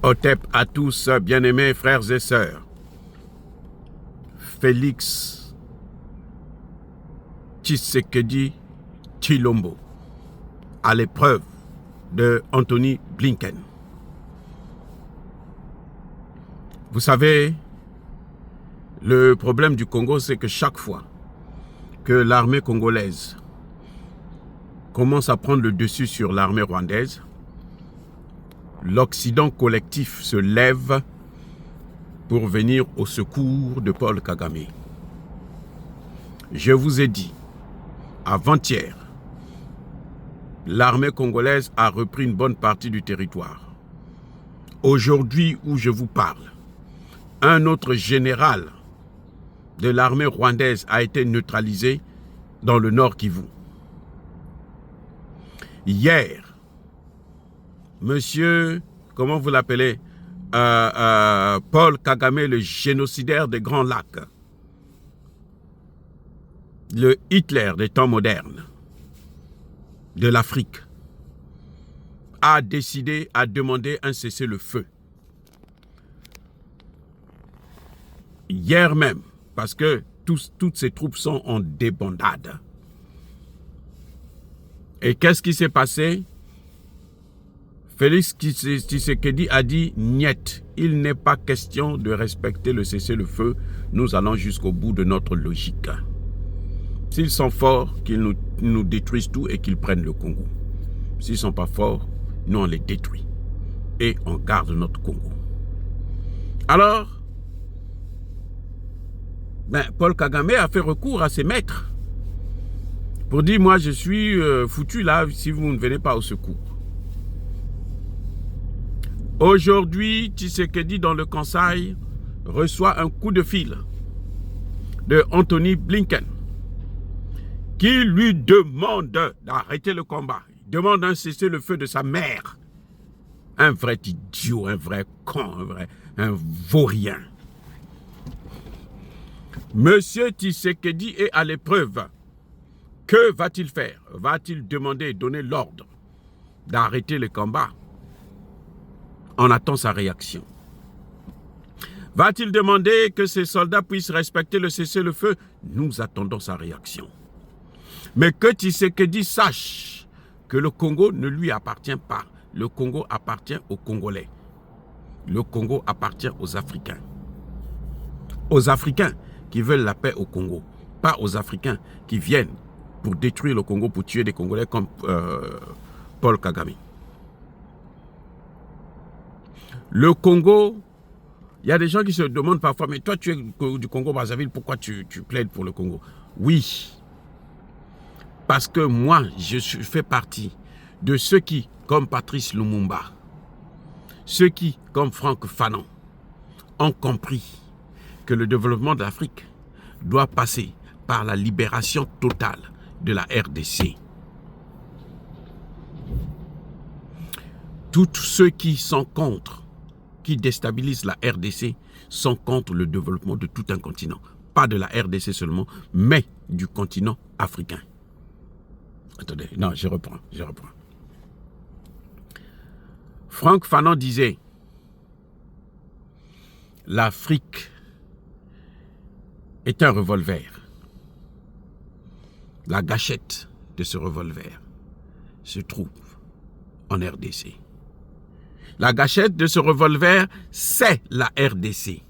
Otep à tous, bien-aimés frères et sœurs. Félix Tshisekedi Tshilombo à l'épreuve de Anthony Blinken. Vous savez, le problème du Congo, c'est que chaque fois que l'armée congolaise commence à prendre le dessus sur l'armée rwandaise, l'Occident collectif se lève pour venir au secours de Paul Kagame. Je vous ai dit, avant-hier, l'armée congolaise a repris une bonne partie du territoire. Aujourd'hui où je vous parle, un autre général de l'armée rwandaise a été neutralisé dans le nord Kivu. Hier, monsieur, comment vous l'appelez, Paul Kagame, le génocidaire des Grands Lacs, le Hitler des temps modernes de l'Afrique, a décidé, a demandé un cessez-le-feu. Hier même, parce que toutes ces troupes sont en débandade. Et qu'est-ce qui s'est passé? Félix Tshisekedi a dit « Niet, il n'est pas question de respecter le cessez-le-feu, nous allons jusqu'au bout de notre logique. S'ils sont forts, qu'ils nous détruisent tout et qu'ils prennent le Congo. S'ils ne sont pas forts, nous on les détruit et on garde notre Congo. » Alors, Paul Kagame a fait recours à ses maîtres pour dire « Moi je suis foutu là si vous ne venez pas au secours. » Aujourd'hui, Tshisekedi dans le Kansai reçoit un coup de fil de Anthony Blinken qui lui demande d'arrêter le combat. Il demande un cessez-le-feu de sa mère. Un vrai idiot, un vrai con, un vaurien. Monsieur Tshisekedi est à l'épreuve. Que va-t-il faire? Va-t-il demander, donner l'ordre d'arrêter le combat? On attend sa réaction. Va-t-il demander que ses soldats puissent respecter le cessez-le-feu? Nous attendons sa réaction. Mais que Tshisekedi sache que le Congo ne lui appartient pas. Le Congo appartient aux Congolais. Le Congo appartient aux Africains. Aux Africains qui veulent la paix au Congo. Pas aux Africains qui viennent pour détruire le Congo, pour tuer des Congolais comme Paul Kagame. Le Congo, il y a des gens qui se demandent parfois, mais toi tu es du Congo-Brazzaville, pourquoi tu plaides pour le Congo? Oui, parce que moi, je fais partie de ceux qui, comme Patrice Lumumba, ceux qui, comme Franck Fanon, ont compris que le développement de l'Afrique doit passer par la libération totale de la RDC. Tous ceux qui sont contre, qui déstabilisent la RDC, sont contre le développement de tout un continent. Pas de la RDC seulement, mais du continent africain. Attendez, non, je reprends. Franck Fanon disait, l'Afrique est un revolver. La gâchette de ce revolver se trouve en RDC. La gâchette de ce revolver, c'est la RDC.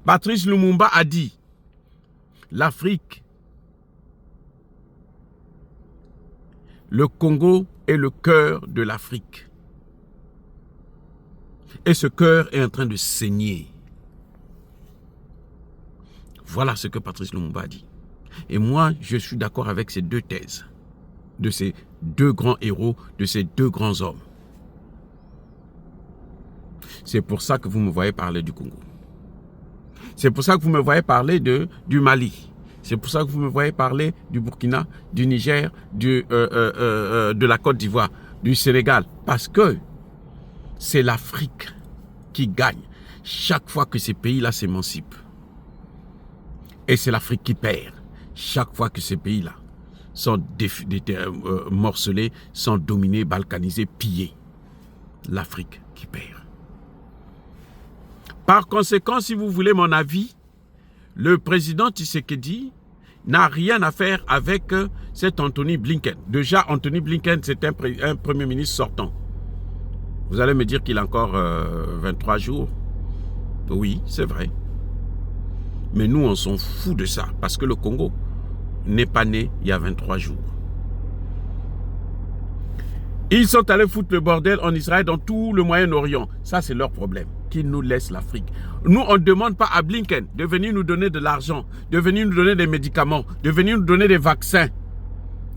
Patrice Lumumba a dit, l'Afrique, le Congo est le cœur de l'Afrique. Et ce cœur est en train de saigner. Voilà ce que Patrice Lumumba a dit. Et moi, je suis d'accord avec ces deux thèses de ces deux grands héros, de ces deux grands hommes. C'est pour ça que vous me voyez parler du Congo. C'est pour ça que vous me voyez parler du Mali. C'est pour ça que vous me voyez parler du Burkina, du Niger, de la Côte d'Ivoire, du Sénégal. Parce que c'est l'Afrique qui gagne chaque fois que ces pays-là s'émancipent. Et c'est l'Afrique qui perd chaque fois que ces pays-là sont morcelés, sont dominés, balkanisés, pillés l'Afrique qui perd. Par conséquent, si vous voulez mon avis, le président Tshisekedi n'a rien à faire avec cet Anthony Blinken. Déjà, Anthony Blinken, c'est un premier ministre sortant. Vous allez me dire qu'il a encore 23 jours. Oui, c'est vrai. Mais nous, on s'en fout de ça, parce que le Congo n'est pas né il y a 23 jours. Ils sont allés foutre le bordel en Israël, dans tout le Moyen-Orient. Ça, c'est leur problème. Qu'ils nous laissent l'Afrique. Nous, on ne demande pas à Blinken de venir nous donner de l'argent, de venir nous donner des médicaments, de venir nous donner des vaccins.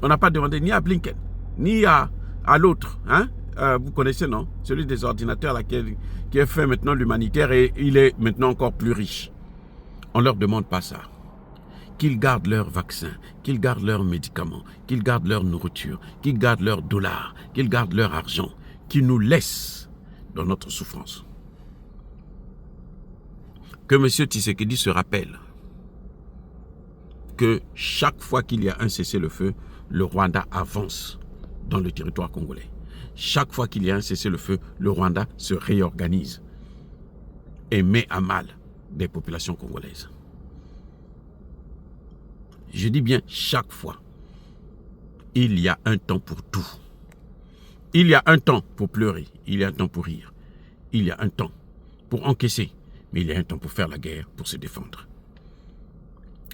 On n'a pas demandé ni à Blinken, ni à l'autre. Hein? Vous connaissez, non? Celui des ordinateurs là, qui a fait maintenant l'humanitaire et il est maintenant encore plus riche. On ne leur demande pas ça. Qu'ils gardent leurs vaccins, qu'ils gardent leurs médicaments, qu'ils gardent leur nourriture, qu'ils gardent leurs dollars, qu'ils gardent leur argent, qu'ils nous laissent dans notre souffrance. Que M. Tshisekedi se rappelle que chaque fois qu'il y a un cessez-le-feu, le Rwanda avance dans le territoire congolais. Chaque fois qu'il y a un cessez-le-feu, le Rwanda se réorganise et met à mal des populations congolaises. Je dis bien chaque fois. Il y a un temps pour tout. Il y a un temps pour pleurer, il y a un temps pour rire. Il y a un temps pour encaisser, mais il y a un temps pour faire la guerre, pour se défendre.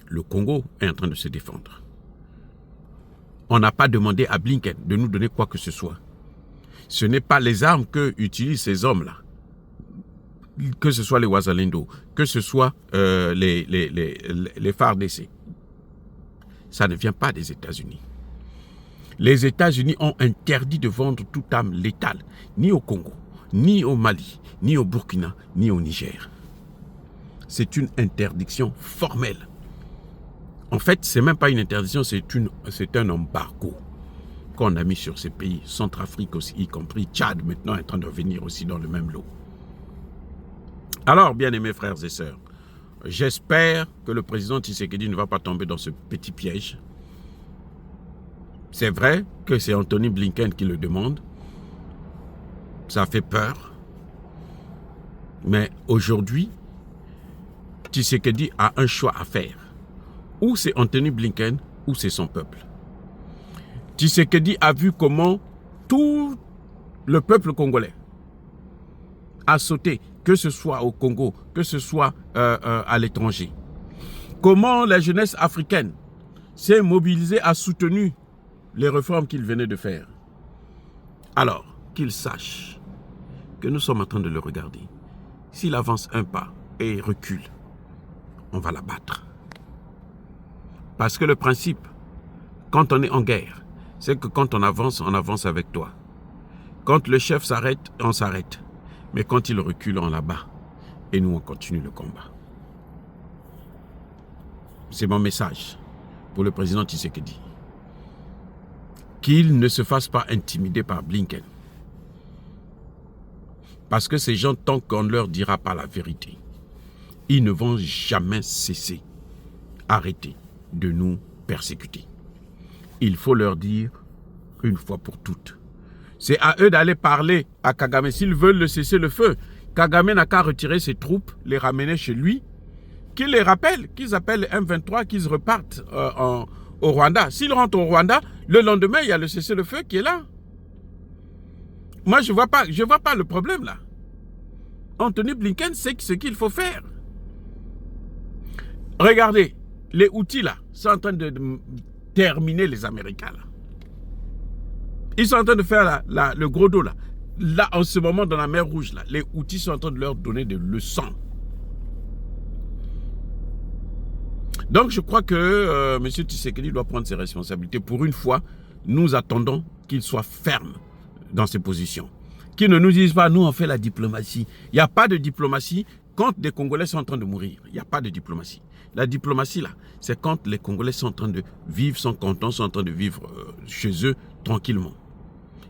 Le Congo est en train de se défendre. On n'a pas demandé à Blinken de nous donner quoi que ce soit. Ce n'est pas les armes que utilisent ces hommes-là. Que ce soit les Wazalendo, que ce soit les FARDC. Ça ne vient pas des États-Unis. Les États-Unis ont interdit de vendre toute arme létale, ni au Congo, ni au Mali, ni au Burkina, ni au Niger. C'est une interdiction formelle. En fait, ce n'est même pas une interdiction, c'est un embargo qu'on a mis sur ces pays, Centrafrique aussi, y compris Tchad, maintenant est en train de venir aussi dans le même lot. Alors, bien-aimés frères et sœurs, j'espère que le président Tshisekedi ne va pas tomber dans ce petit piège. C'est vrai que c'est Anthony Blinken qui le demande. Ça fait peur. Mais aujourd'hui, Tshisekedi a un choix à faire. Ou c'est Anthony Blinken, ou c'est son peuple. Tshisekedi a vu comment tout le peuple congolais a sauté, que ce soit au Congo, que ce soit à l'étranger. Comment la jeunesse africaine s'est mobilisée, a soutenu les réformes qu'il venait de faire. Alors, qu'il sache que nous sommes en train de le regarder. S'il avance un pas et recule, on va l'abattre. Parce que le principe, quand on est en guerre, c'est que quand on avance avec toi. Quand le chef s'arrête, on s'arrête. Mais quand il recule, on l'abat. Et nous, on continue le combat. C'est mon message pour le président Tshisekedi. Qu'il ne se fasse pas intimider par Blinken. Parce que ces gens, tant qu'on ne leur dira pas la vérité, ils ne vont jamais cesser, arrêter de nous persécuter. Il faut leur dire une fois pour toutes. C'est à eux d'aller parler à Kagame. S'ils veulent le cesser le feu, Kagame n'a qu'à retirer ses troupes, les ramener chez lui, qu'il les rappelle, qu'ils appellent M23, qu'ils repartent au Rwanda. S'ils rentrent au Rwanda, le lendemain, il y a le cessez-le-feu qui est là. Moi, je vois pas le problème là. Anthony Blinken sait ce qu'il faut faire. Regardez, les outils là sont en train de terminer les Américains là. Ils sont en train de faire le gros dos là. Là, en ce moment, dans la mer Rouge là, les outils sont en train de leur donner des leçons. Donc, je crois que M. Tshisekedi doit prendre ses responsabilités. Pour une fois, nous attendons qu'il soit ferme dans ses positions. Qu'il ne nous dise pas, nous, on fait la diplomatie. Il n'y a pas de diplomatie quand des Congolais sont en train de mourir. Il n'y a pas de diplomatie. La diplomatie, là, c'est quand les Congolais sont en train de vivre, sont contents, sont en train de vivre chez eux tranquillement.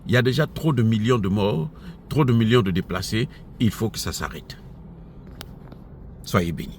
Il y a déjà trop de millions de morts, trop de millions de déplacés. Il faut que ça s'arrête. Soyez bénis.